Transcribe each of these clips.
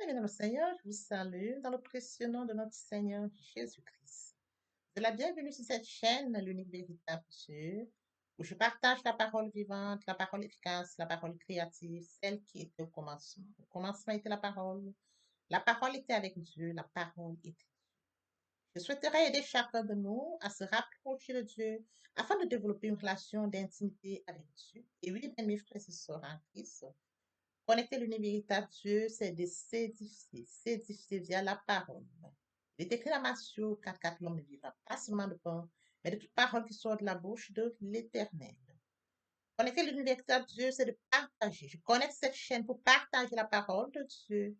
Bien, dans le Seigneur, je vous salue dans le précieux nom de notre Seigneur Jésus-Christ. De la bienvenue sur cette chaîne, l'unique véritable Dieu, où je partage la parole vivante, la parole efficace, la parole créative, celle qui était au commencement. Au commencement était la parole. La parole était avec Dieu, la parole était. Je souhaiterais aider chacun de nous à se rapprocher de Dieu afin de développer une relation d'intimité avec Dieu. Et oui, bien, mes frères et sœurs en Christ, connecter l'univers véritable Dieu, c'est de s'édifier via la parole. Il est écrit dans Matthieu 4, l'homme ne vivra pas seulement de pain, mais de toute parole qui sort de la bouche de l'Éternel. Connecter l'univers véritable Dieu, c'est de partager. Je connecte cette chaîne pour partager la parole de Dieu.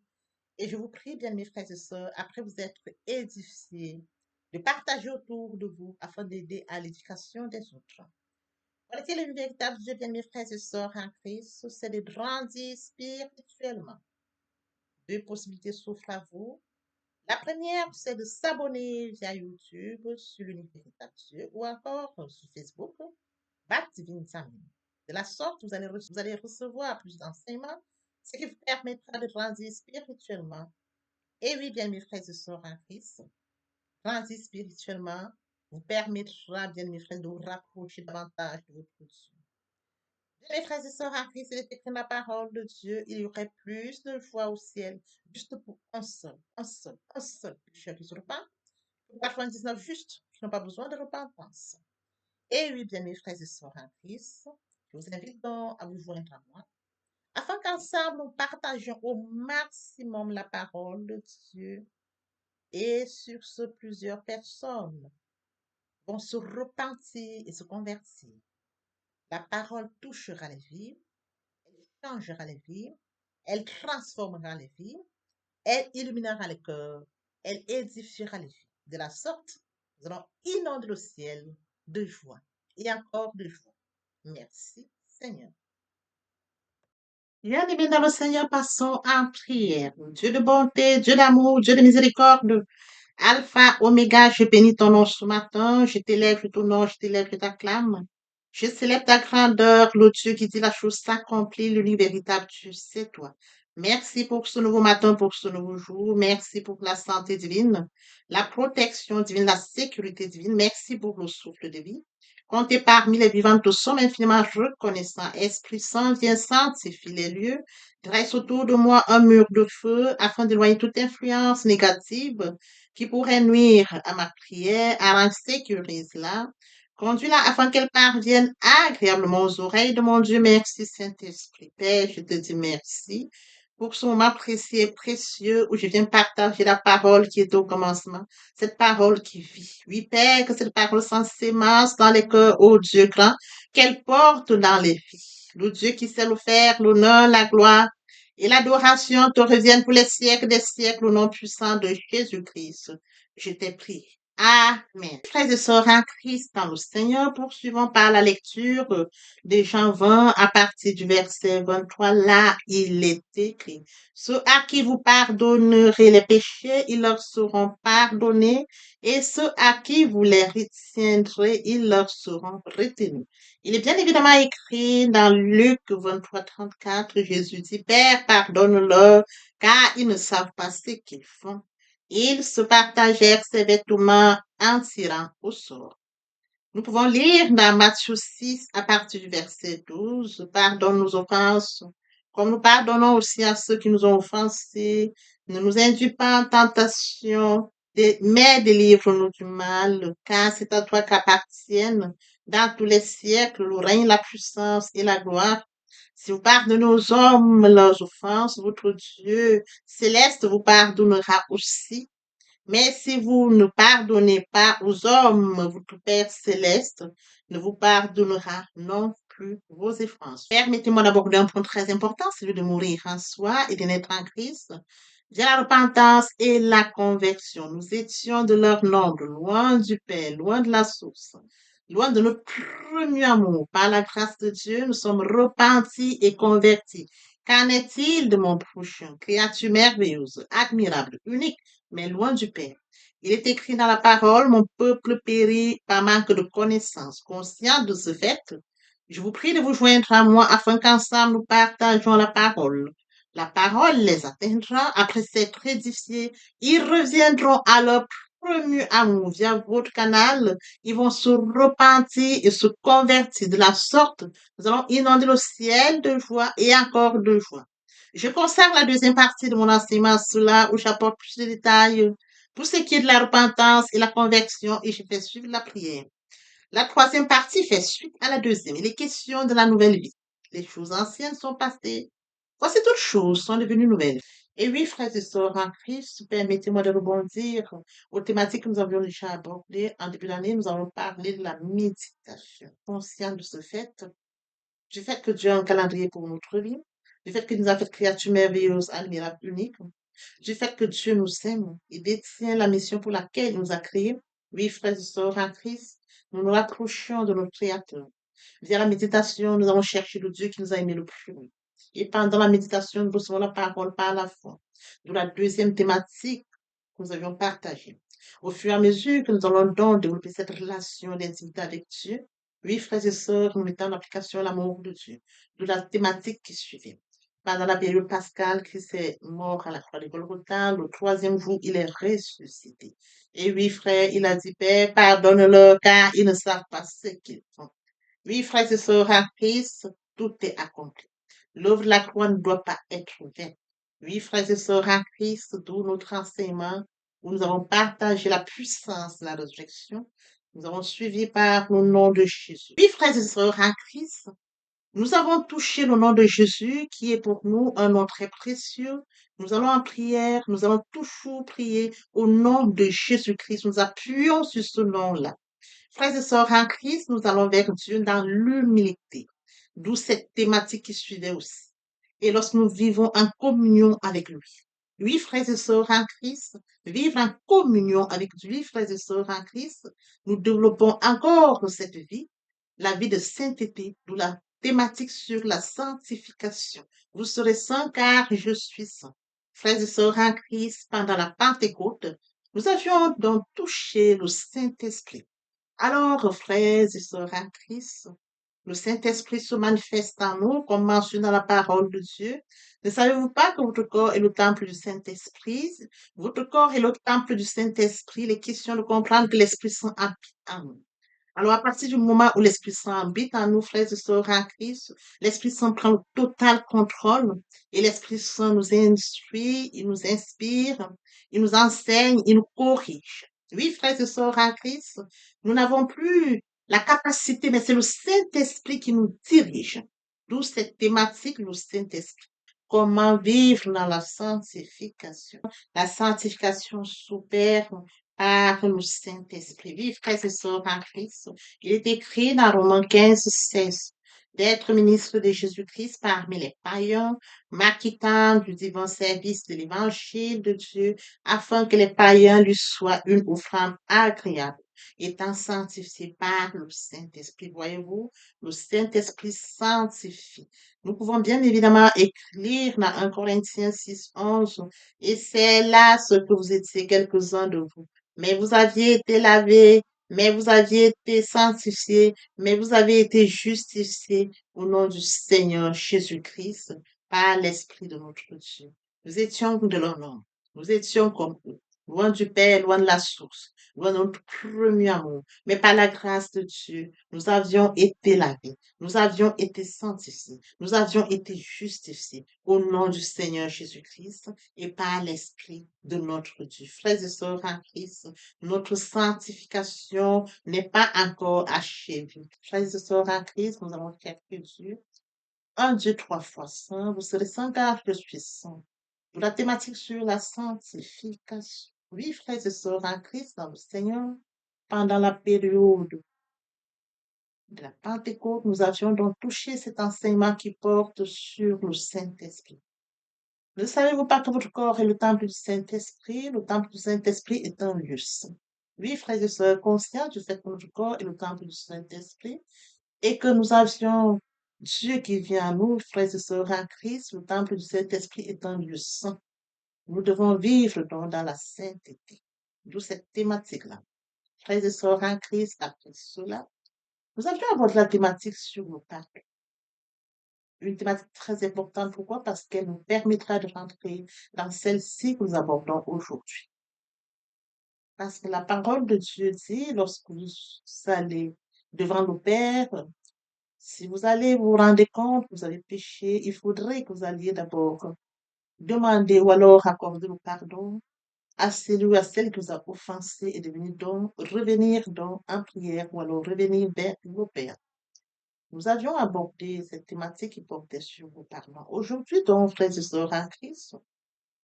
Et je vous prie, bien mes frères et sœurs, après vous être édifiés, de partager autour de vous afin d'aider à l'éducation des autres. Connecter le véritable Dieu, bien mes frères et sœurs en Christ, c'est de grandir spirituellement. Deux possibilités s'offrent à vous. La première, c'est de s'abonner via YouTube sur l'univers véritable Dieu ou encore sur Facebook, Bat Divine Family. De la sorte, vous allez recevoir plus d'enseignements, ce qui vous permettra de grandir spirituellement. Et oui, bien mes frères et sœurs en Christ, grandir spirituellement vous permettra, bien mes frères, de vous rapprocher davantage de votre Dieu. Mes frères et sœurs en Christ, il est écrit dans la parole de Dieu, il y aurait plus de joie au ciel, juste pour un seul pécheur qui se repent, pour 99 justes qui n'ont pas besoin de repentance. Et oui, bien mes frères et sœurs en Christ, je vous invite donc à vous joindre à moi, afin qu'ensemble nous partagions au maximum la parole de Dieu. Et sur ce, plusieurs personnes vont se repentir et se convertir. La parole touchera les vies, elle changera les vies, elle transformera les vies, elle illuminera les cœurs, elle édifiera les vies. De la sorte, nous allons inonder le ciel de joie et encore de joie. Merci, Seigneur. Bien-aimés dans le Seigneur, passons en prière. Dieu de bonté, Dieu d'amour, Dieu de miséricorde, Alpha, Oméga, je bénis ton nom ce matin, je t'élève, je t'honore, je t'élève, je t'acclame. Je célèbre ta grandeur, le Dieu qui dit la chose s'accomplit, l'unique véritable Dieu, c'est toi. Merci pour ce nouveau matin, pour ce nouveau jour. Merci pour la santé divine, la protection divine, la sécurité divine. Merci pour le souffle de vie. Comptez parmi les vivants, nous sommes infiniment reconnaissants. Esprit Saint, viens sanctifier les lieux. Dresse autour de moi un mur de feu afin d'éloigner toute influence négative qui pourrait nuire à ma prière, à sécurise-la. Conduis-la afin qu'elle parvienne agréablement aux oreilles de mon Dieu. Merci, Saint-Esprit. Père, je te dis merci pour ce moment précieux et précieux où je viens partager la parole qui est au commencement, cette parole qui vit. Oui, Père, que cette parole s'ensémence dans les cœurs, ô Dieu grand, qu'elle porte dans les vies. Le Dieu qui sait le faire, l'honneur, la gloire et l'adoration te reviennent pour les siècles des siècles au nom puissant de Jésus-Christ. Je t'ai prié. Amen. Frères et sœurs en Christ dans le Seigneur, poursuivons par la lecture de Jean 20 à partir du verset 23. Là, il est écrit, ceux à qui vous pardonnerez les péchés, ils leur seront pardonnés, et ceux à qui vous les retiendrez, ils leur seront retenus. Il est bien évidemment écrit dans Luc 23, 34, Jésus dit, Père, pardonne-leur, car ils ne savent pas ce qu'ils font. Ils se partagèrent ses vêtements en tirant au sort. Nous pouvons lire dans Matthieu 6 à partir du verset 12, pardonne nos offenses, comme nous pardonnons aussi à ceux qui nous ont offensés. Ne nous induis pas en tentation, mais délivre-nous du mal, car c'est à toi qu'appartiennent dans tous les siècles le règne, la puissance et la gloire. Si vous pardonnez aux hommes leurs offenses, votre Dieu céleste vous pardonnera aussi. Mais si vous ne pardonnez pas aux hommes, votre Père céleste ne vous pardonnera non plus vos offenses. Permettez-moi d'aborder un point très important, celui de mourir en soi et de naître en Christ. Via la repentance et la conversion, nous étions de leur nombre, loin du Père, loin de la source, loin de notre premier amour. Par la grâce de Dieu, nous sommes repentis et convertis. Qu'en est-il de mon prochain? Créature merveilleuse, admirable, unique, mais loin du Père. Il est écrit dans la parole, mon peuple périt par manque de connaissance. Conscient de ce fait, je vous prie de vous joindre à moi afin qu'ensemble nous partageons la parole. La parole les atteindra après s'être édifiés. Ils reviendront à leur premier amour via votre canal. Ils vont se repentir et se convertir. De la sorte, nous allons inonder le ciel de joie et encore de joie. Je consacre la deuxième partie de mon enseignement à cela où j'apporte plus de détails pour ce qui est de la repentance et la conversion et je fais suivre la prière. La troisième partie fait suite à la deuxième. Il est question de la nouvelle vie. Les choses anciennes sont passées. Voici toutes choses sont devenues nouvelles. Et oui, frères et sœurs en Christ, permettez-moi de rebondir aux thématiques que nous avions déjà abordées. En début d'année, nous avons parlé de la méditation. Conscient de ce fait, du fait que Dieu a un calendrier pour notre vie, du fait qu'il nous a fait créatures merveilleuses, admirables, uniques, du fait que Dieu nous aime et détient la mission pour laquelle il nous a créés. Oui, frères et sœurs en Christ, nous nous rapprochons de notre Créateur. Via la méditation, nous allons chercher le Dieu qui nous a aimés le plus. Et pendant la méditation, nous recevons la parole par la foi. De la deuxième thématique que nous avions partagée. Au fur et à mesure que nous allons donc développer cette relation d'intimité avec Dieu, oui, frères et sœurs, nous mettons en application l'amour de Dieu. De la thématique qui suivait. Pendant la période pascale, Christ est mort à la croix de Golgotha. Le troisième jour, il est ressuscité. Et oui, frère, il a dit, Père, pardonne-leur car ils ne savent pas ce qu'ils font. Oui, frères et sœurs en Christ, tout est accompli. L'œuvre de la croix ne doit pas être vaine. Oui, frères et sœurs en Christ, d'où notre enseignement, où nous avons partagé la puissance de la résurrection. Nous avons suivi par le nom de Jésus. Oui, frères et sœurs en Christ, nous avons touché le nom de Jésus, qui est pour nous un nom très précieux. Nous allons en prière, nous allons toujours prier au nom de Jésus-Christ. Nous appuyons sur ce nom-là. Frères et sœurs en Christ, nous allons vers Dieu dans l'humilité, d'où cette thématique qui suivait aussi. Et lorsque nous vivons en communion avec lui. Oui, frères et sœurs en Christ, vivre en communion avec lui, frères et sœurs en Christ, nous développons encore cette vie, la vie de sainteté, d'où la thématique sur la sanctification. Vous serez saints car je suis saint. Frères et sœurs en Christ, pendant la Pentecôte, nous avions donc touché le Saint-Esprit. Alors, frères et sœurs en Christ, le Saint-Esprit se manifeste en nous, comme mentionné dans la parole de Dieu. Ne savez-vous pas que votre corps est le temple du Saint-Esprit? Votre corps est le temple du Saint-Esprit. Il est question de comprendre que l'Esprit Saint habite en nous. Alors, à partir du moment où l'Esprit Saint habite en nous, frères et sœurs en Christ, l'Esprit Saint prend le total contrôle et l'Esprit Saint nous instruit, il nous inspire, il nous enseigne, il nous corrige. Oui, frères et sœurs en Christ, nous n'avons plus la capacité, mais c'est le Saint-Esprit qui nous dirige. D'où cette thématique, le Saint-Esprit. Comment vivre dans la sanctification. La sanctification s'opère par le Saint-Esprit. Vive, frères et sœurs en Christ. Il est écrit dans Romains 15, 16, d'être ministre de Jésus-Christ parmi les païens, m'acquittant du divin service de l'évangile de Dieu, afin que les païens lui soient une offrande agréable, étant sanctifiés par le Saint-Esprit. Voyez-vous, le Saint-Esprit sanctifie. Nous pouvons bien évidemment écrire dans 1 Corinthiens 6, 11, et c'est là ce que vous étiez quelques-uns de vous. Mais vous aviez été lavés, mais vous aviez été sanctifiés, mais vous avez été justifiés au nom du Seigneur Jésus-Christ par l'Esprit de notre Dieu. Nous étions de leur nom. Nous étions comme eux, loin du Père, loin de la source, loin de notre premier amour. Mais par la grâce de Dieu, nous avions été lavés, nous avions été sanctifiés, nous avions été justifiés au nom du Seigneur Jésus-Christ et par l'Esprit de notre Dieu. Frères et sœurs en Christ, notre sanctification n'est pas encore achevée. Frères et sœurs en Christ, nous avons quelques Dieu. Un Dieu trois fois saint, vous serez saint car je suis saint. Pour la thématique sur la sanctification. Oui, frères et sœurs en Christ, dans le Seigneur, pendant la période de la Pentecôte, nous avions donc touché cet enseignement qui porte sur le Saint-Esprit. Ne savez-vous pas que votre corps est le temple du Saint-Esprit? Le temple du Saint-Esprit est un lieu saint. Oui, frères et sœurs, conscients du fait que notre corps est le temple du Saint-Esprit et que nous avions Dieu qui vient à nous, frères et sœurs en Christ, le temple du Saint-Esprit est un lieu saint. Nous devons vivre donc dans la sainteté. D'où cette thématique-là. Frères et sœurs en Christ, après cela, nous avions abordé la thématique sur le pardon. une thématique très importante. Pourquoi? Parce qu'elle nous permettra de rentrer dans celle-ci que nous abordons aujourd'hui. Parce que la parole de Dieu dit, lorsque vous allez devant le Père, si vous allez vous rendre compte que vous avez péché, il faudrait que vous alliez d'abord demander ou alors accorder le pardon à celui ou à celle qui vous a offensé et de venir donc revenir donc en prière ou alors revenir vers le Père. Nous avions abordé cette thématique qui portait sur le pardon. Aujourd'hui, donc, frères et sœurs en Christ,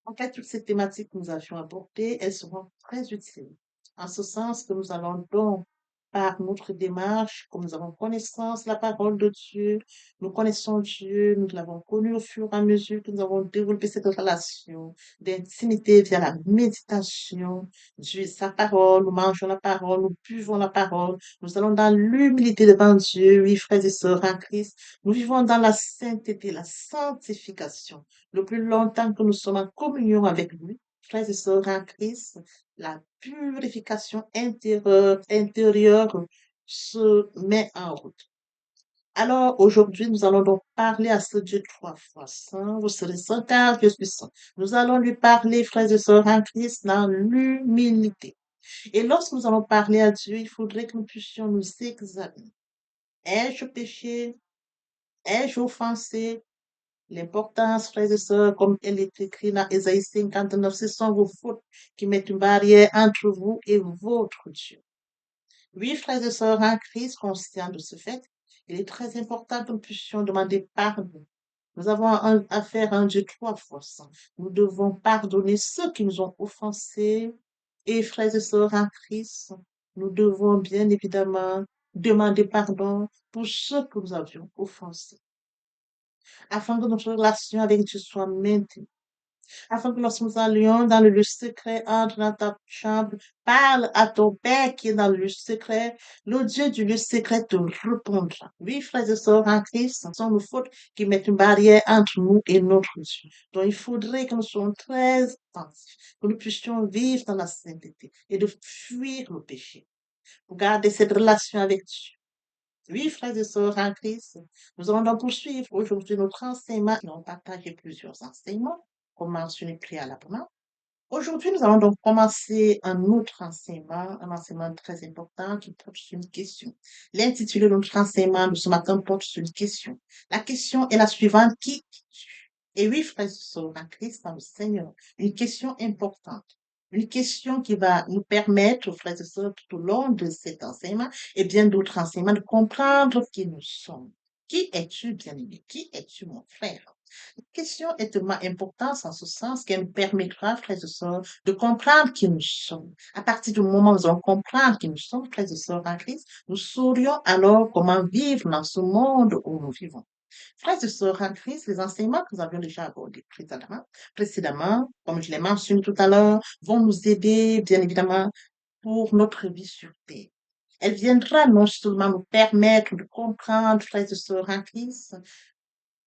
en fait, toutes ces thématiques que nous avions abordées, elles seront très utiles. En ce sens que nous allons donc, par notre démarche, comme nous avons connaissance de la parole de Dieu, nous connaissons Dieu, nous l'avons connu au fur et à mesure que nous avons développé cette relation d'intimité via la méditation de sa parole, nous mangeons la parole, nous buvons la parole, nous allons dans l'humilité devant Dieu, oui, frères et sœurs en Christ, nous vivons dans la sainteté, la sanctification le plus longtemps que nous sommes en communion avec lui, frères et sœurs en Christ, la purification intérieure se met en route. Alors, aujourd'hui, nous allons donc parler à ce Dieu trois fois saint. Vous serez saint car je suis saint. Nous allons lui parler, frères et sœurs en Christ, dans l'humilité. Et lorsque nous allons parler à Dieu, il faudrait que nous puissions nous examiner. Ai-je péché? Ai-je offensé? L'importance, frères et sœurs, comme elle est écrite dans Ésaïe 59, ce sont vos fautes qui mettent une barrière entre vous et votre Dieu. Oui, frères et sœurs en Christ, conscients de ce fait, il est très important que nous puissions demander pardon. Nous avons affaire à un Dieu trois fois saint. Nous devons pardonner ceux qui nous ont offensés. Et frères et sœurs en Christ, nous devons bien évidemment demander pardon pour ceux que nous avions offensés afin que notre relation avec Dieu soit maintenue, afin que lorsque nous allions dans le lieu secret, entre dans ta chambre, parle à ton Père qui est dans le lieu secret, le Dieu du lieu secret te répondra. Oui, frères et sœurs en Christ, ce sont nos fautes qui mettent une barrière entre nous et notre Dieu. Donc, il faudrait que nous soyons très attentifs, que nous puissions vivre dans la sainteté et de fuir le péché pour garder cette relation avec Dieu. Oui, frères et sœurs en Christ, nous allons donc poursuivre aujourd'hui notre enseignement. Nous allons partager plusieurs enseignements, comme mentionné préalablement. Aujourd'hui, nous allons donc commencer un autre enseignement, un enseignement très important qui porte sur une question. L'intitulé de notre enseignement de ce matin porte sur une question. La question est la suivante, qui es-tu? Et oui, frères et sœurs en Christ, dans le Seigneur, une question importante. Une question qui va nous permettre, frères et sœurs, tout au long de cet enseignement et bien d'autres enseignements, de comprendre qui nous sommes. Qui es-tu, bien-aimé? Qui es-tu, mon frère? La question est tellement importante en ce sens qu'elle nous permettra, frères et sœurs, de comprendre qui nous sommes. À partir du moment où nous allons comprendre qui nous sommes, frères et sœurs en Christ, nous saurions alors comment vivre dans ce monde où nous vivons. Frères et sœurs en Christ, les enseignements que nous avions déjà abordés précédemment, comme je l'ai mentionné tout à l'heure, vont nous aider, bien évidemment, pour notre vie sur terre. Elle viendra non seulement nous permettre de comprendre, frères et sœurs en Christ,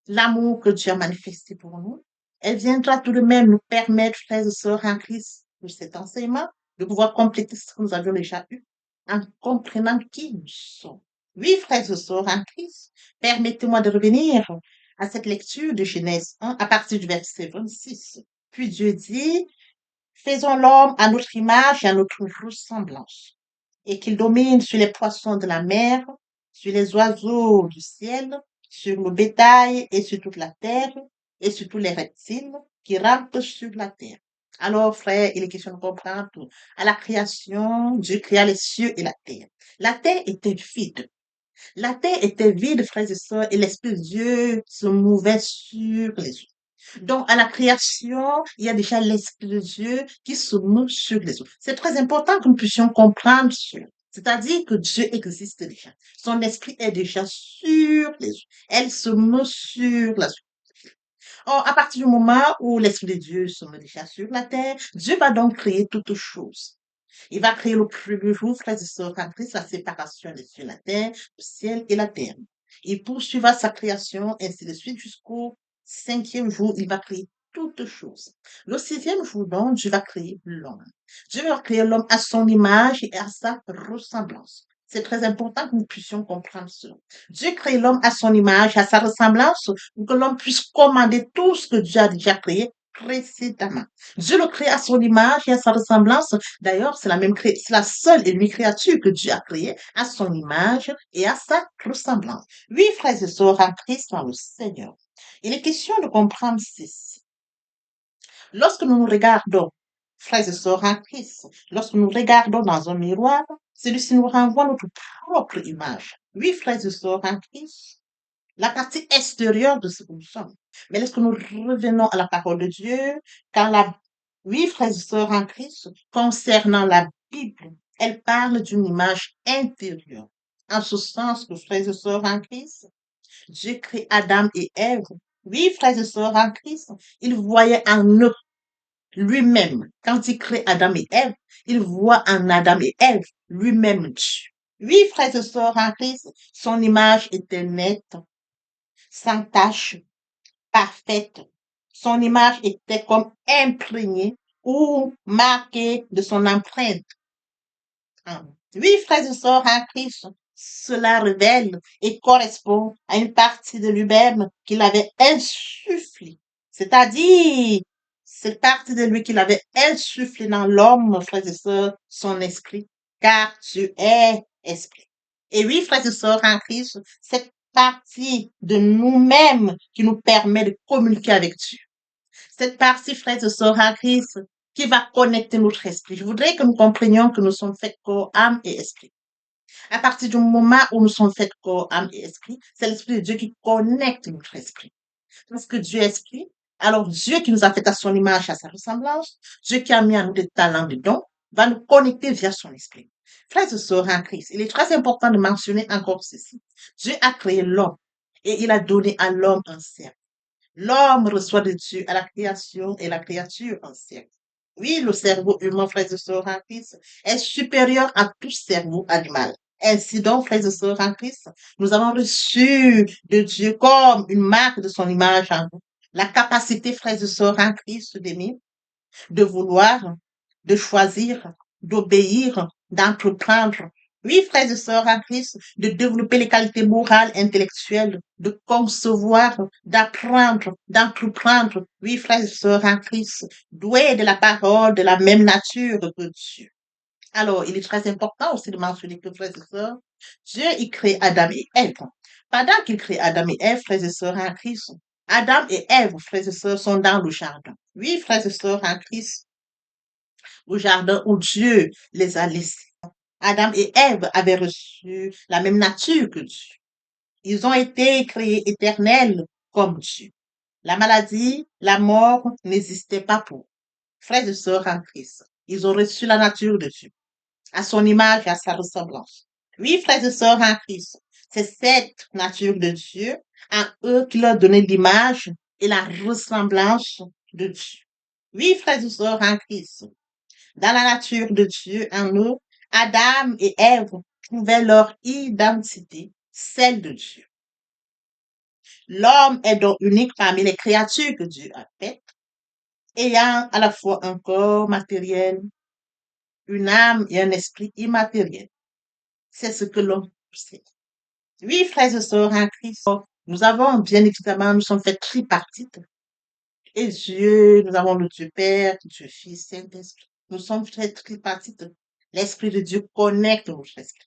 l'amour que Dieu a manifesté pour nous. Elle viendra tout de même nous permettre, frères et sœurs en Christ, de cet enseignement, de pouvoir compléter ce que nous avions déjà eu en comprenant qui nous sommes. Oui, frères et sœurs en Christ, permettez-moi de revenir à cette lecture de Genèse 1 à partir du verset 26. Puis Dieu dit, faisons l'homme à notre image et à notre ressemblance, et qu'il domine sur les poissons de la mer, sur les oiseaux du ciel, sur le bétail et sur toute la terre, et sur tous les reptiles qui rampent sur la terre. Alors, frère, il est question de comprendre tout. À la création, Dieu créa les cieux et la terre. La terre était vide. La terre était vide, frères et sœurs, et l'Esprit de Dieu se mouvait sur les eaux. Donc, à la création, il y a déjà l'Esprit de Dieu qui se mouve sur les eaux. C'est très important que nous puissions comprendre cela. C'est-à-dire que Dieu existe déjà. Son esprit est déjà sur les eaux. Elle se meut sur la eau. Or, à partir du moment où l'Esprit de Dieu se met déjà sur la terre, Dieu va donc créer toutes choses. Il va créer le premier jour, frères et sœurs, en Christ, la séparation des cieux et la terre, le ciel et la terre. Il poursuivra sa création, ainsi de suite, jusqu'au cinquième jour, il va créer toutes choses. Le sixième jour, donc, Dieu va créer l'homme. Dieu va créer l'homme à son image et à sa ressemblance. C'est très important que nous puissions comprendre cela. Dieu crée l'homme à son image, à sa ressemblance, pour que l'homme puisse commander tout ce que Dieu a déjà créé précédemment. Dieu le crée à son image et à sa ressemblance. D'ailleurs, c'est la seule et unique créature que Dieu a créée à son image et à sa ressemblance. Oui, frères et sœurs, en Christ, dans le Seigneur. Il est question de comprendre ceci. Lorsque nous nous regardons, frères et sœurs en Christ, lorsque nous regardons dans un miroir, celui-ci nous renvoie notre propre image. Oui, frères et sœurs en Christ, la partie extérieure de ce que nous sommes. Mais lorsque nous revenons à la parole de Dieu, oui, frères et sœurs en Christ, concernant la Bible, elle parle d'une image intérieure. En ce sens que, frères et sœurs en Christ, Dieu crée Adam et Ève. Oui, frères et sœurs en Christ, il voyait en eux lui-même. Quand il crée Adam et Ève, il voit en Adam et Ève lui-même Dieu. Oui, frères et sœurs en Christ, son image était nette, sans tache, parfaite. Son image était comme imprégnée ou marquée de son empreinte. Oui, frères et sœurs en Christ, cela révèle et correspond à une partie de lui-même qu'il avait insufflée. C'est-à-dire, cette partie de lui qu'il avait insufflée dans l'homme, frères et sœurs, son esprit, car tu es esprit. Et oui, frères et sœurs en Christ, cette partie de nous-mêmes qui nous permet de communiquer avec Dieu. Cette partie, frères et sœurs en Christ, qui va connecter notre esprit. Je voudrais que nous comprenions que nous sommes faits corps, âme et esprit. À partir du moment où nous sommes faits corps, âme et esprit, c'est l'Esprit de Dieu qui connecte notre esprit. Parce que Dieu est esprit, alors Dieu qui nous a fait à son image, à sa ressemblance, Dieu qui a mis en nous des talents, des dons, va nous connecter via son esprit. Frères et sœurs en Christ, il est très important de mentionner encore ceci. Dieu a créé l'homme et il a donné à l'homme un cerveau. L'homme reçoit de Dieu à la création et la créature en cerveau. Oui, le cerveau humain, frères et sœurs en Christ, est supérieur à tout cerveau animal. Ainsi donc, frères et sœurs en Christ, nous avons reçu de Dieu comme une marque de son image en nous. La capacité, frères et sœurs en Christ, d'aimer, de vouloir, de choisir, d'obéir, d'entreprendre. Oui, frères et sœurs en Christ, de développer les qualités morales, intellectuelles, de concevoir, d'apprendre, d'entreprendre. Oui, frères et sœurs en Christ, doués de la parole, de la même nature que Dieu. Alors, il est très important aussi de mentionner que, frères et sœurs, Dieu, il crée Adam et Ève. Pendant qu'il crée Adam et Ève, frères et sœurs en Christ, Adam et Ève, frères et sœurs, sont dans le jardin. Oui, frères et sœurs en Christ, au jardin où Dieu les a laissés. Adam et Ève avaient reçu la même nature que Dieu. Ils ont été créés éternels comme Dieu. La maladie, la mort n'existaient pas pour eux. Frères et sœurs en Christ, ils ont reçu la nature de Dieu, à son image et à sa ressemblance. Oui, frères et sœurs en Christ, c'est cette nature de Dieu à eux qui leur donnait l'image et la ressemblance de Dieu. Oui, frères et sœurs en Christ, dans la nature de Dieu en nous, Adam et Ève trouvaient leur identité, celle de Dieu. L'homme est donc unique parmi les créatures que Dieu a faites, ayant à la fois un corps matériel, une âme et un esprit immatériel. C'est ce que l'homme possède. Oui, frères et sœurs en Christ, nous avons bien évidemment, nous sommes faits tripartites. Et Dieu, nous avons le Dieu Père, Dieu Fils, Saint-Esprit. Nous sommes faits tripartites. L'Esprit de Dieu connecte notre esprit.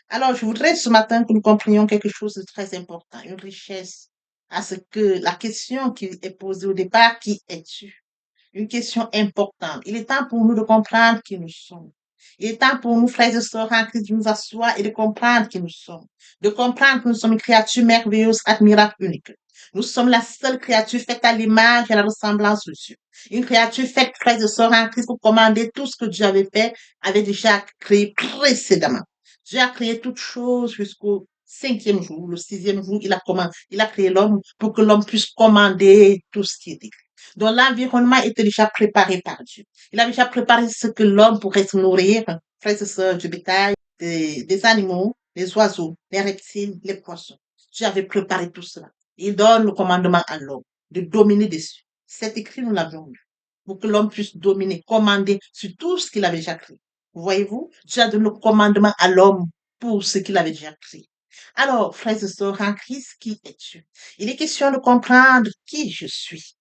Alors, je voudrais ce matin que nous comprenions quelque chose de très important, une richesse à ce que la question qui est posée au départ, qui es-tu? Une question importante. Il est temps pour nous de comprendre qui nous sommes. Il est temps pour nous, frères et sœurs en Christ, de nous asseoir et de comprendre qui nous sommes. De comprendre que nous sommes une créature merveilleuse, admirable, unique. Nous sommes la seule créature faite à l'image et à la ressemblance de Dieu. Une créature faite, frères et sœurs en Christ, pour commander tout ce que Dieu avait fait, avait déjà créé précédemment. Dieu a créé toutes choses jusqu'au cinquième jour, le sixième jour, il a créé l'homme pour que l'homme puisse commander tout ce qui est écrit. Donc l'environnement était déjà préparé par Dieu. Il avait déjà préparé ce que l'homme pourrait se nourrir, frères et sœurs, du bétail, des animaux, des oiseaux, les reptiles, les poissons. Dieu avait préparé tout cela. Il donne le commandement à l'homme de dominer dessus. C'est écrit, nous l'avions lu, pour que l'homme puisse dominer, commander sur tout ce qu'il avait déjà créé. Voyez-vous, Dieu a donné le commandement à l'homme pour ce qu'il avait déjà créé. Alors, frères et sœurs en Christ, qui es-tu? Il est question de comprendre qui je suis.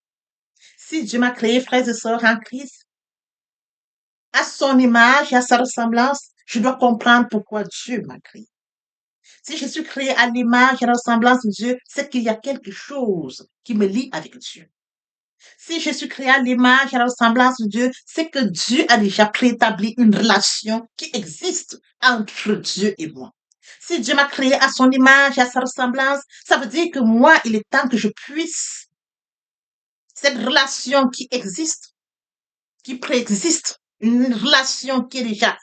Si Dieu m'a créé, frères et sœurs en Christ, à son image et à sa ressemblance, je dois comprendre pourquoi Dieu m'a créé. Si je suis créé à l'image et à la ressemblance de Dieu, c'est qu'il y a quelque chose qui me lie avec Dieu. Si je suis créé à l'image et à la ressemblance de Dieu, c'est que Dieu a déjà préétabli une relation qui existe entre Dieu et moi. Si Dieu m'a créé à son image et à sa ressemblance, ça veut dire que moi, il est temps que je puisse, cette relation qui existe, qui préexiste, une relation qui est déjà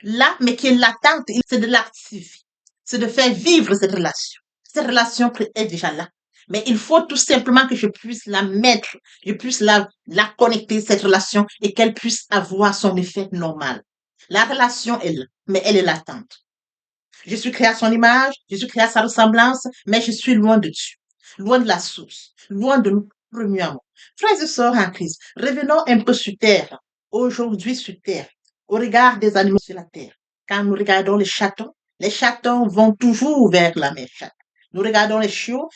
là, mais qui est latente, c'est de l'activer, c'est de faire vivre cette relation. Cette relation est déjà là. Mais il faut tout simplement que je puisse la mettre, je puisse la connecter, cette relation, et qu'elle puisse avoir son effet normal. La relation est là, mais elle est latente. Je suis créé à son image, je suis créé à sa ressemblance, mais je suis loin de Dieu, loin de la source, loin de notre premier amour. Frères et sœurs en Christ, revenons un peu sur terre, aujourd'hui sur terre, au regard des animaux sur la terre. Quand nous regardons les chatons vont toujours vers la mer chatte. Nous regardons les chiots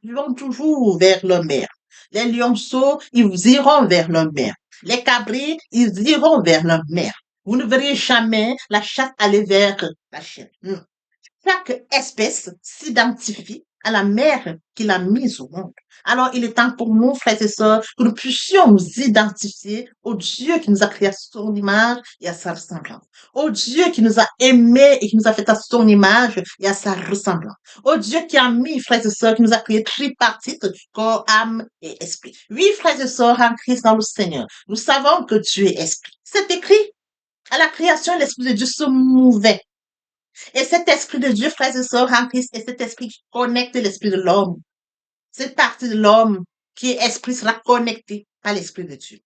vont toujours vers leur mère. Les lionceaux, ils iront vers leur mère. Les cabrits, ils iront vers leur mère. Vous ne verrez jamais la chatte aller vers la chienne. Non. Chaque espèce s'identifie à la mère qui l'a mise au monde. Alors, il est temps pour nous, frères et sœurs, que nous puissions nous identifier au Dieu qui nous a créé à son image et à sa ressemblance. Au Dieu qui nous a aimés et qui nous a fait à son image et à sa ressemblance. Au Dieu qui a mis, frères et sœurs, qui nous a créé tripartite, corps, âme et esprit. Oui, frères et sœurs, en Christ dans le Seigneur, nous savons que Dieu est esprit. C'est écrit. À la création, l'Esprit de Dieu se mouvait. Et cet Esprit de Dieu, frères et sœurs, en Christ, est cet Esprit qui connecte l'Esprit de l'homme. Cette partie de l'homme qui est esprit sera connectée à l'Esprit de Dieu.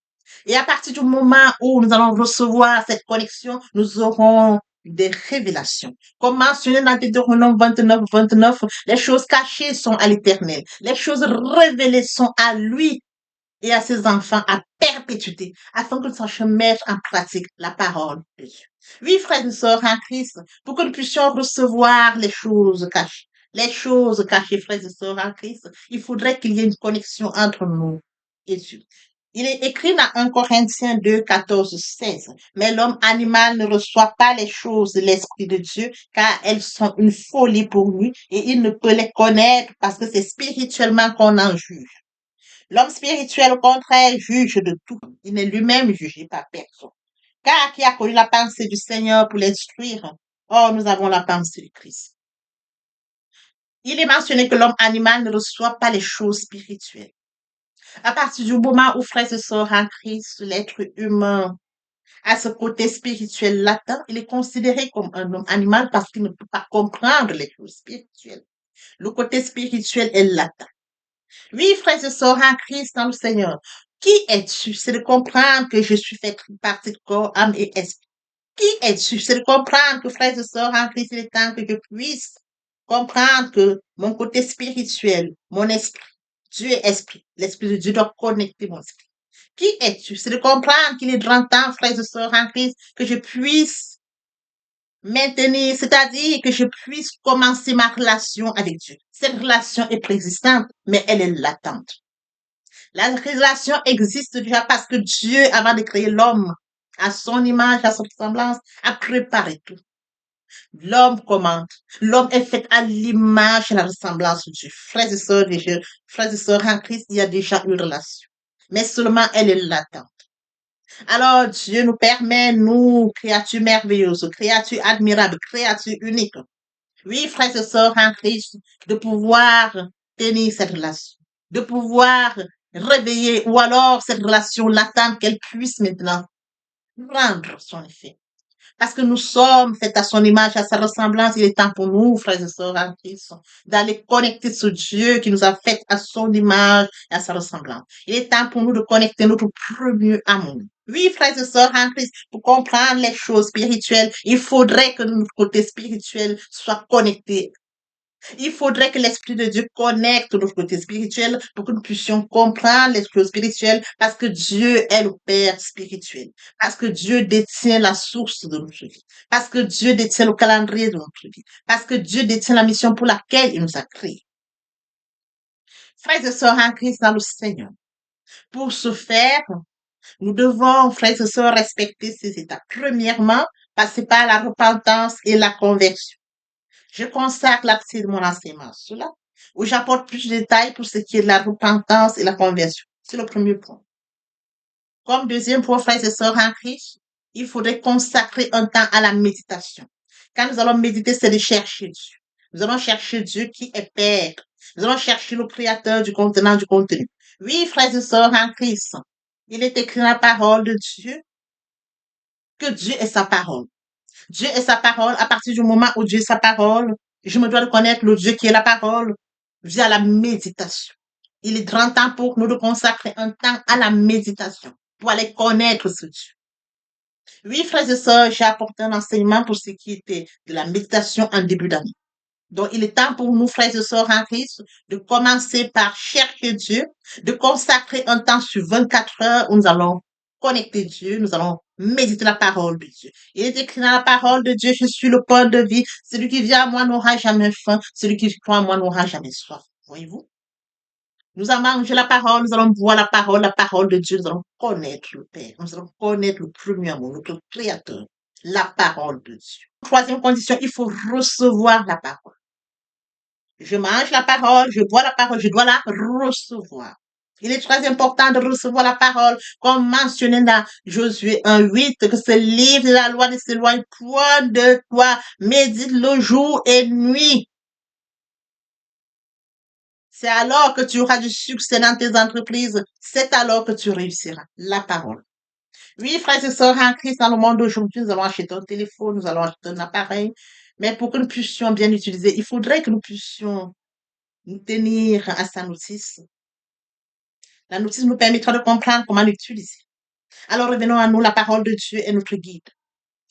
Et à partir du moment où nous allons recevoir cette connexion, nous aurons des révélations. Comme mentionné dans Deutéronome 29, les choses cachées sont à l'Éternel. Les choses révélées sont à lui et à ses enfants à perpétuité, afin que nous sachions mettre en pratique la parole de Dieu. Oui, frères et sœurs en Christ, pour que nous puissions recevoir les choses cachées, frères et sœurs en Christ, il faudrait qu'il y ait une connexion entre nous et Dieu. Il est écrit dans 1 Corinthiens 2, 14, 16. Mais l'homme animal ne reçoit pas les choses de l'Esprit de Dieu, car elles sont une folie pour lui, et il ne peut les connaître parce que c'est spirituellement qu'on en juge. L'homme spirituel, au contraire, juge de tout. Il n'est lui-même jugé par personne. Car qui a connu la pensée du Seigneur pour l'instruire? Or, nous avons la pensée de Christ. Il est mentionné que l'homme animal ne reçoit pas les choses spirituelles. À partir du moment où frères et sœurs en Christ, l'être humain a ce côté spirituel latent, il est considéré comme un homme animal parce qu'il ne peut pas comprendre les choses spirituelles. Le côté spirituel est latent. Oui, frères et sœurs en Christ dans le Seigneur. Qui es-tu? C'est de comprendre que je suis fait partie de corps, âme et esprit. Qui es-tu? C'est de comprendre que, frères et sœurs en Christ, il est temps que je puisse comprendre que mon côté spirituel, mon esprit, Dieu est esprit. L'esprit de Dieu doit connecter mon esprit. Qui es-tu? C'est de comprendre qu'il est grand temps, frères et sœurs en Christ, que je puisse maintenir, c'est-à-dire que je puisse commencer ma relation avec Dieu. Cette relation est préexistante, mais elle est latente. La relation existe déjà parce que Dieu, avant de créer l'homme, à son image, à son ressemblance, a préparé tout. L'homme commande. L'homme est fait à l'image et à la ressemblance de Dieu. Frères et sœurs en Christ, il y a déjà une relation. Mais seulement elle est latente. Alors Dieu nous permet, nous, créatures merveilleuses, créatures admirables, créatures uniques. Oui, frères et sœurs en Christ, de pouvoir tenir cette relation, de pouvoir réveiller, ou alors cette relation latente qu'elle puisse maintenant prendre son effet. Parce que nous sommes faits à son image, à sa ressemblance, il est temps pour nous, frères et sœurs en Christ, d'aller connecter ce Dieu qui nous a fait à son image et à sa ressemblance. Il est temps pour nous de connecter notre premier amour. Oui, frères et sœurs en Christ, pour comprendre les choses spirituelles, il faudrait que notre côté spirituel soit connecté Il faudrait que l'Esprit de Dieu connecte notre côté spirituel pour que nous puissions comprendre les choses spirituelles parce que Dieu est le Père spirituel. Parce que Dieu détient la source de notre vie. Parce que Dieu détient le calendrier de notre vie. Parce que Dieu détient la mission pour laquelle il nous a créés. Frères et sœurs en Christ dans le Seigneur. Pour ce faire, nous devons, frères et sœurs, respecter ces étapes. Premièrement, passer par la repentance et la conversion. Je consacre la partie de mon enseignement à cela, où j'apporte plus de détails pour ce qui est de la repentance et la conversion. C'est le premier point. Comme deuxième point, frères et sœurs en Christ, il faudrait consacrer un temps à la méditation. Quand nous allons méditer, c'est de chercher Dieu. Nous allons chercher Dieu qui est Père. Nous allons chercher le Créateur du contenant du contenu. Oui, frères et sœurs en Christ, il est écrit dans la parole de Dieu que Dieu est sa parole. Dieu est sa parole. À partir du moment où Dieu est sa parole, je me dois de connaître le Dieu qui est la parole via la méditation. Il est grand temps pour nous de consacrer un temps à la méditation pour aller connaître ce Dieu. Oui, frères et sœurs, j'ai apporté un enseignement pour ce qui était de la méditation en début d'année. Donc, il est temps pour nous, frères et sœurs en Christ, de commencer par chercher Dieu, de consacrer un temps sur 24 heures où nous allons connecter Dieu, nous allons méditer la parole de Dieu. Il est écrit dans la parole de Dieu, je suis le pain de vie. Celui qui vient à moi n'aura jamais faim. Celui qui croit à moi n'aura jamais soif. Voyez-vous? Nous allons manger la parole, nous allons boire la parole de Dieu, nous allons connaître le Père, nous allons connaître le premier amour, notre Créateur, la parole de Dieu. Troisième condition, il faut recevoir la parole. Je mange la parole, je bois la parole, je dois la recevoir. Il est très important de recevoir la parole, comme mentionné dans Josué 1:8, que ce livre de la loi ne s'éloigne point de toi, médite le jour et nuit. C'est alors que tu auras du succès dans tes entreprises. C'est alors que tu réussiras. La parole. Oui, frères et sœurs en Christ, dans le monde d'aujourd'hui, nous allons acheter un téléphone, nous allons acheter un appareil. Mais pour que nous puissions bien l'utiliser, il faudrait que nous puissions nous tenir à sa notice. La notice nous permettra de comprendre comment l'utiliser. Alors revenons à nous, la parole de Dieu est notre guide.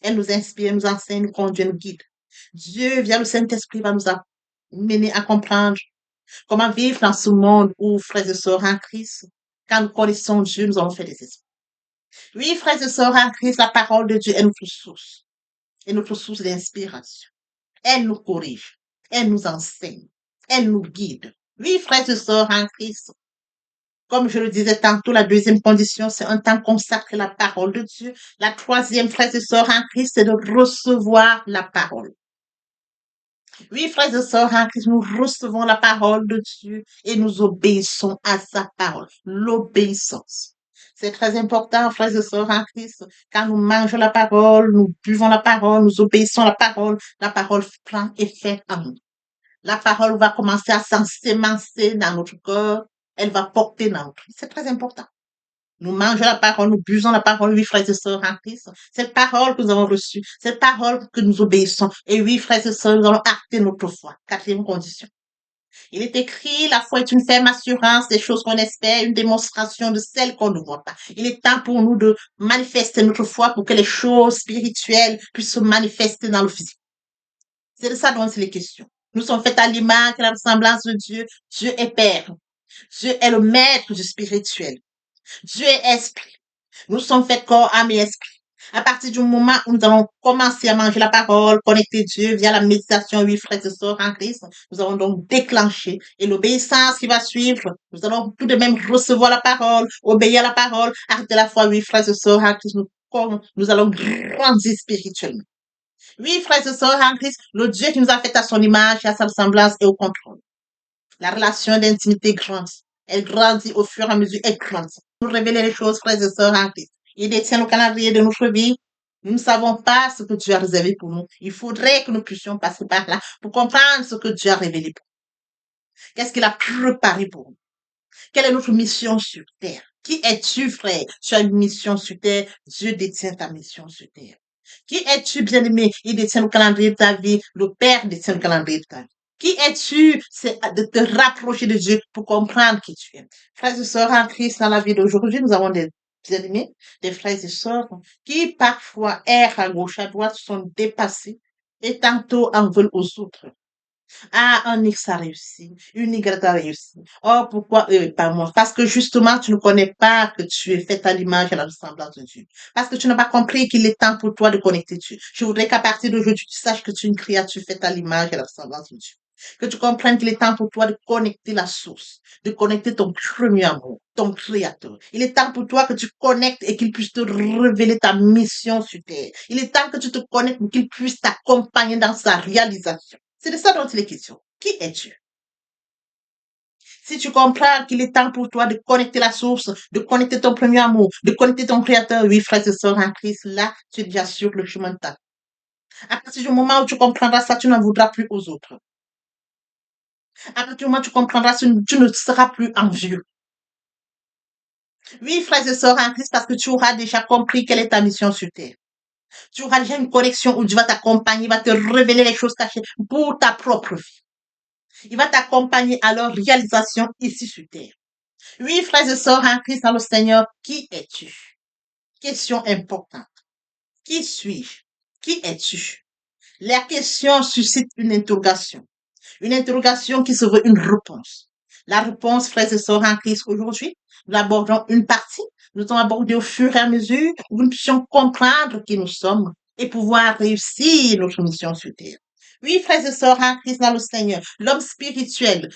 Elle nous inspire, nous enseigne, nous conduit, nous guide. Dieu, via le Saint-Esprit, va nous amener à comprendre comment vivre dans ce monde où, frères et sœurs en Christ, quand nous connaissons Dieu, nous allons faire des esprits. Oui, frères et sœurs en Christ, la parole de Dieu est notre source d'inspiration. Elle nous corrige, elle nous enseigne, elle nous guide. Oui, frères et sœurs en Christ, comme je le disais tantôt, la deuxième condition, c'est un temps consacré à la parole de Dieu. La troisième, frères et sœurs en Christ, c'est de recevoir la parole. Oui, frères et sœurs en Christ, nous recevons la parole de Dieu et nous obéissons à sa parole. L'obéissance. C'est très important, frères et sœurs en Christ. Quand nous mangeons la parole, nous buvons la parole, nous obéissons à la parole prend effet en nous. La parole va commencer à s'ensemencer dans notre corps. Elle va porter dans notre vie. C'est très important. Nous mangeons la parole, nous buvons la parole, oui, frères et sœurs en Christ. Cette parole que nous avons reçue, cette parole que nous obéissons. Et oui, frères et sœurs, nous allons acter notre foi. Quatrième condition. Il est écrit, la foi est une ferme assurance des choses qu'on espère, une démonstration de celles qu'on ne voit pas. Il est temps pour nous de manifester notre foi pour que les choses spirituelles puissent se manifester dans le physique. C'est de ça dont il est question. Nous sommes faits à l'image et à la ressemblance de Dieu. Dieu est Père. Dieu est le maître du spirituel. Dieu est esprit. Nous sommes faits corps, âme et esprit. À partir du moment où nous allons commencer à manger la parole, connecter Dieu via la méditation, oui, frères et sœurs en Christ, nous allons donc déclencher. Et l'obéissance qui va suivre, nous allons tout de même recevoir la parole, obéir à la parole, arrêter la foi, oui, frères et sœurs en Christ, nous allons grandir spirituellement. Oui, frères et sœurs en Christ, le Dieu qui nous a fait à son image et à sa ressemblance est au contrôle. La relation d'intimité grandit. Elle grandit au fur et à mesure, elle grandit. Nous révéler les choses, frères et sœurs en Christ. Il détient le calendrier de notre vie. Nous ne savons pas ce que Dieu a réservé pour nous. Il faudrait que nous puissions passer par là pour comprendre ce que Dieu a révélé pour nous. Qu'est-ce qu'il a préparé pour nous? Quelle est notre mission sur terre? Qui es-tu, frère? Tu as une mission sur terre. Dieu détient ta mission sur terre. Qui es-tu, bien-aimé? Il détient le calendrier de ta vie. Le Père détient le calendrier de ta vie. Qui es-tu? C'est de te rapprocher de Dieu pour comprendre qui tu es. Frères et sœurs en Christ, dans la vie d'aujourd'hui, nous avons des bien-aimés, des frères et sœurs qui parfois errent à gauche, à droite, sont dépassés et tantôt en veulent aux autres. Ah, un X a réussi, une Y a réussi. Oh, pourquoi eux et pas moi? Parce que justement, tu ne connais pas que tu es fait à l'image et à la ressemblance de Dieu. Parce que tu n'as pas compris qu'il est temps pour toi de connecter Dieu. Je voudrais qu'à partir d'aujourd'hui, tu saches que tu es une créature faite à l'image et à la ressemblance de Dieu. Que tu comprennes qu'il est temps pour toi de connecter la source, de connecter ton premier amour, ton créateur. Il est temps pour toi que tu connectes et qu'il puisse te révéler ta mission sur terre. Il est temps que tu te connectes et qu'il puisse t'accompagner dans sa réalisation. C'est de ça dont il est question. Qui es-tu? Si tu comprends qu'il est temps pour toi de connecter la source, de connecter ton premier amour, de connecter ton créateur, oui, frères et sœurs en Christ, là, tu es déjà sur le chemin de ta. À partir du moment où tu comprendras ça, tu n'en voudras plus aux autres. À partir du moment où tu comprendras, tu ne seras plus envieux. Oui, frères et sœurs en Christ, parce que tu auras déjà compris quelle est ta mission sur terre. Tu auras déjà une connexion où Dieu va t'accompagner, il va te révéler les choses cachées pour ta propre vie. Il va t'accompagner à leur réalisation ici sur terre. Oui, frères et sœurs en Christ dans le Seigneur, qui es-tu? Question importante. Qui suis-je? Qui es-tu? La question suscite une interrogation. Une interrogation qui se veut une réponse. La réponse, frères et sœurs en Christ, aujourd'hui, nous abordons une partie. Nous allons aborder au fur et à mesure où nous puissions comprendre qui nous sommes et pouvoir réussir notre mission sur terre. Oui, frères et sœurs en Christ dans le Seigneur, l'homme spirituel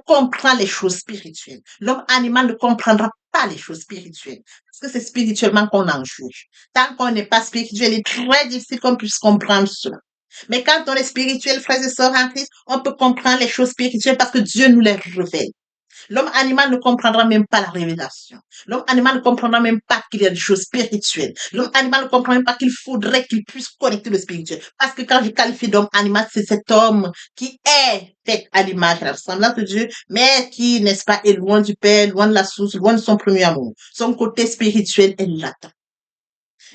comprend les choses spirituelles. L'homme animal ne comprendra pas les choses spirituelles parce que c'est spirituellement qu'on en juge. Tant qu'on n'est pas spirituel, il est très difficile qu'on puisse comprendre cela. Mais quand on est spirituel, frères et sœurs en Christ, on peut comprendre les choses spirituelles parce que Dieu nous les révèle. L'homme animal ne comprendra même pas la révélation. L'homme animal ne comprendra même pas qu'il y a des choses spirituelles. L'homme animal ne comprend même pas qu'il faudrait qu'il puisse connecter le spirituel. Parce que quand je qualifie d'homme animal, c'est cet homme qui est fait à l'image et à la ressemblance de Dieu, mais qui, n'est-ce pas, est loin du Père, loin de la source, loin de son premier amour. Son côté spirituel est latent.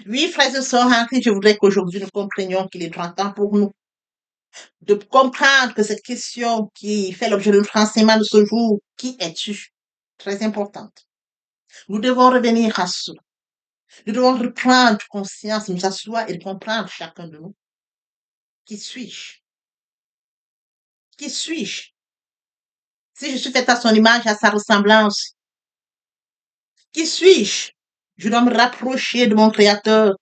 Oui, frères et sœurs en Christ, je voudrais qu'aujourd'hui nous comprenions qu'il est grand temps pour nous de comprendre que cette question qui fait l'objet de notre enseignement de ce jour, qui es-tu? Très importante. Nous devons revenir à cela. Nous devons reprendre conscience, nous asseoir et comprendre chacun de nous. Qui suis-je? Qui suis-je? Si je suis faite à son image, à sa ressemblance, qui suis-je? Je dois me rapprocher de mon Créateur.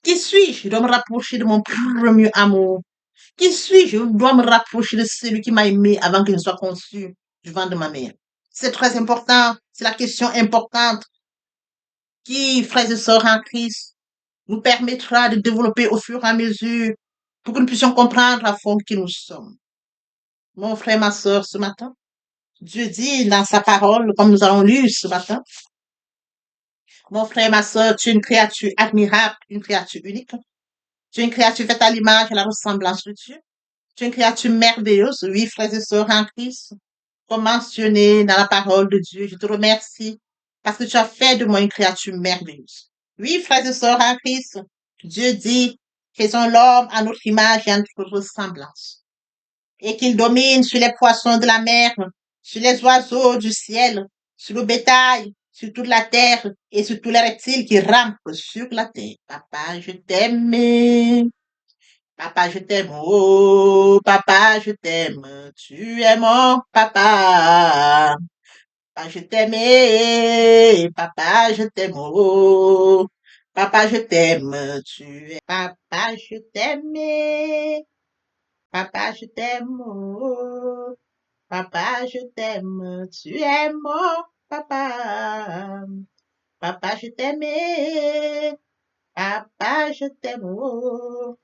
Qui suis-je? Je dois me rapprocher de mon premier amour. Qui suis-je? Je dois me rapprocher de celui qui m'a aimé avant qu'il ne soit conçu du ventre de ma mère. C'est très important. C'est la question importante qui, frères et sœurs en Christ, nous permettra de développer au fur et à mesure pour que nous puissions comprendre à fond qui nous sommes. Mon frère, ma sœur, ce matin, Dieu dit dans sa parole, comme nous allons lire ce matin, mon frère, ma sœur, tu es une créature admirable, une créature unique. Tu es une créature faite à l'image et à la ressemblance de Dieu. Tu es une créature merveilleuse, oui, frères et sœurs en Christ, comme mentionné dans la parole de Dieu. Je te remercie parce que tu as fait de moi une créature merveilleuse. Oui, frères et sœurs en Christ, Dieu dit, faisons l'homme à notre image et à notre ressemblance, et qu'il domine sur les poissons de la mer, sur les oiseaux du ciel, sur le bétail, sur toute la terre et sur tous les reptiles qui rampent sur la terre. Papa, je t'aime. Papa, je t'aime, oh, papa, je t'aime, tu es mon papa. Papa, je t'aime, papa, je t'aime, oh, papa, je t'aime, tu es, papa, je t'aime, papa, je t'aime, oh, papa, je t'aime, tu es mon papa. Papa, je t'aime, papa, je t'aime, oh.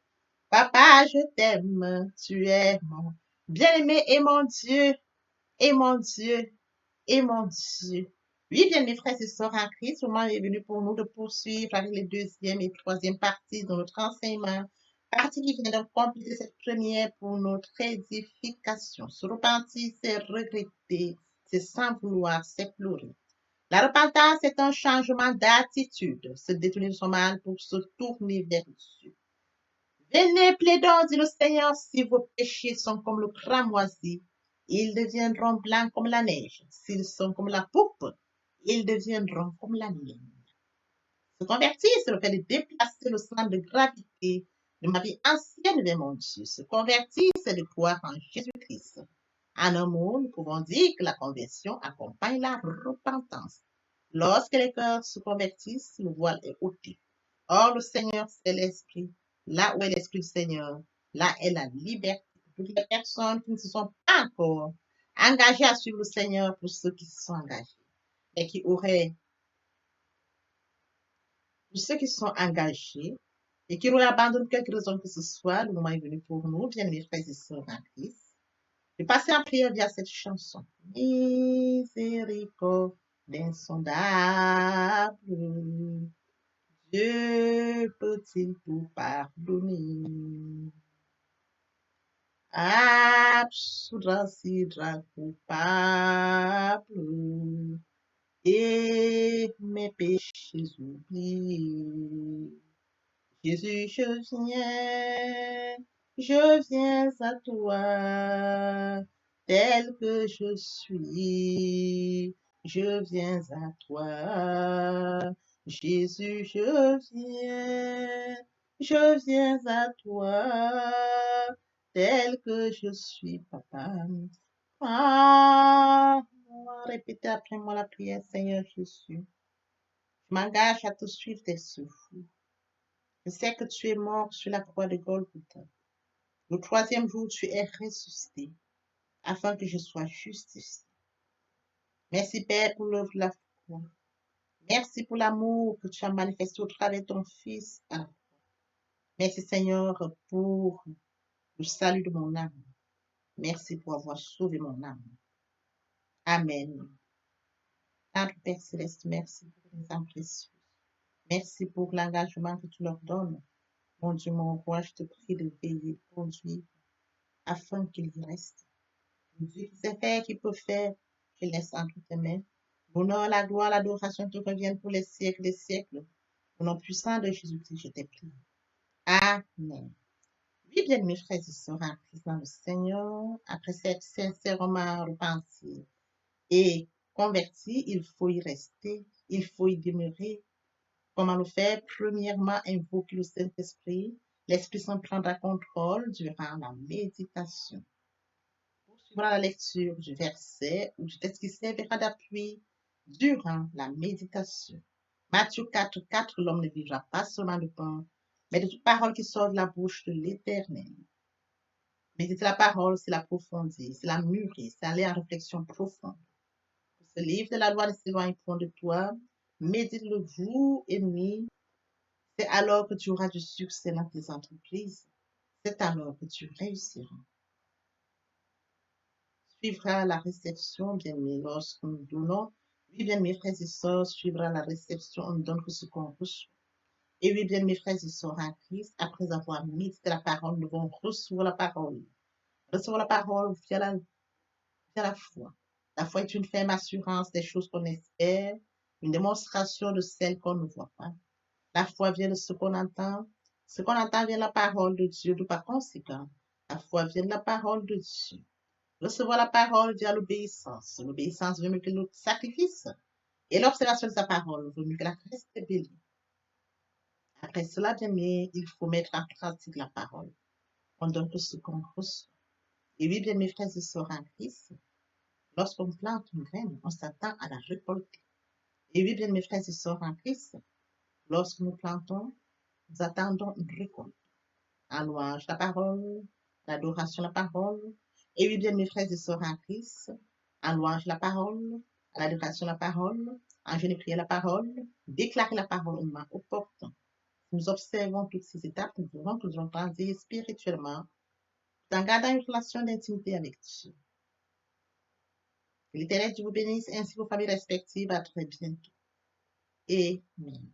Papa, je t'aime, tu es mon bien-aimé et mon Dieu, et mon Dieu, et mon Dieu. Oui, bien mes frères et sœurs en Christ, le moment est venu pour nous de poursuivre avec les deuxième et troisième parties de notre enseignement. Partie qui vient de compléter cette première pour notre édification. Se repentir, c'est regretter, c'est sans vouloir, c'est pleurer. La repentance est un changement d'attitude, se détourner de son mal pour se tourner vers Dieu. Venez, plaidons, dit le Seigneur, si vos péchés sont comme le cramoisi, ils deviendront blancs comme la neige. S'ils sont comme la pourpre, ils deviendront comme la laine. Se convertir, c'est le fait de déplacer le centre de gravité de ma vie ancienne vers mon Dieu, se convertir, c'est de croire en Jésus-Christ. En un mot, nous pouvons dire que la conversion accompagne la repentance. Lorsque les cœurs se convertissent, le voile est ôté. Or, le Seigneur, c'est l'Esprit. Là où est l'Esprit du Seigneur, là est la liberté. Pour les personnes qui ne se sont pas encore engagées à suivre le Seigneur, pour ceux qui se sont engagés, et qui auraient, pour ceux qui se sont engagés, et qui auraient abandonné quelque raison que ce soit, le moment est venu pour nous, bien mes frères et sœurs en Christ, de passer en prière via cette chanson. Miséricorde insondable, Dieu peut-il tout pardonner? Absoudra sidra coupable et mes péchés oubliés. Jésus, je viens à toi, tel que je suis, je viens à toi. Jésus, je viens à toi, tel que je suis, papa. Ah, répétez après moi la prière, Seigneur Jésus. Je m'engage à te suivre tes souffles. Je sais que tu es mort sur la croix de Golgotha. Le troisième jour, tu es ressuscité afin que je sois justifié. Merci, Père, pour l'œuvre de la croix. Merci pour l'amour que tu as manifesté au travers de ton Fils. Merci, Seigneur, pour le salut de mon âme. Merci pour avoir sauvé mon âme. Amen. Notre Père Céleste, merci pour les âmes précieuses. Merci pour l'engagement que tu leur donnes. Mon Dieu, mon roi, je te prie de veiller, conduire, afin qu'il y reste. Dieu qui sait faire, qui peut faire, je laisse entre tes mains. L'honneur, la gloire, l'adoration te reviennent pour les siècles des siècles. Au nom puissant de Jésus-Christ, je t'ai prié. Amen. Oui, bien, mes frères et sœurs, en Christ dans le Seigneur, après s'être sincèrement repenti et converti, il faut y rester, il faut y demeurer. Comment le faire? Premièrement, invoquer le Saint-Esprit. L'Esprit Saint prendra contrôle durant la méditation. Poursuivra la lecture du verset ou du texte qui servira d'appui durant la méditation. Matthieu 4, 4, l'homme ne vivra pas seulement de pain, mais de toute parole qui sort de la bouche de l'Éternel. Méditer la parole, c'est l'approfondir, c'est la mûrir, c'est aller en réflexion profonde. Ce livre de la loi ne s'éloigne point de toi. Médite-le jour et nuit. C'est alors que tu auras du succès dans tes entreprises. C'est alors que tu réussiras. Suivra la réception, bien-aimés, lorsque nous donnons. Oui, bien, mes frères et sœurs, suivra la réception, on ne donne que ce qu'on reçoit. Et oui, bien, mes frères et sœurs en Christ, après avoir médité la parole, nous devons recevoir la parole. Recevoir la parole via la foi. La foi est une ferme assurance des choses qu'on espère, une démonstration de celles qu'on ne voit pas. La foi vient de ce qu'on entend. Ce qu'on entend vient de la parole de Dieu, de par conséquent. La foi vient de la parole de Dieu. Recevoir la parole via l'obéissance. L'obéissance veut mieux que le sacrifice. Et l'observation de sa parole vaut mieux que la rébellion. Après cela, bien aimé, il faut mettre en pratique la parole. On donne tout ce qu'on reçoit. Et oui, bien mes frères et sœurs en Christ, lorsqu'on plante une graine, on s'attend à la récolter. Et oui, bien mes frères et sœurs en Christ, lorsque nous plantons, nous attendons une récolte. En louange la parole, l'adoration la parole. Et oui, bien mes frères et sœurs en Christ, en louange la parole, à l'adoration la parole, en jeûne et prière la parole, déclarer la parole au moment opportun. Si nous observons toutes ces étapes, nous verrons que nous allons grandir spirituellement, tout en gardant une relation d'intimité avec Dieu. Que l'Éternel Dieu vous bénisse ainsi vos familles respectives. À très bientôt. Amen.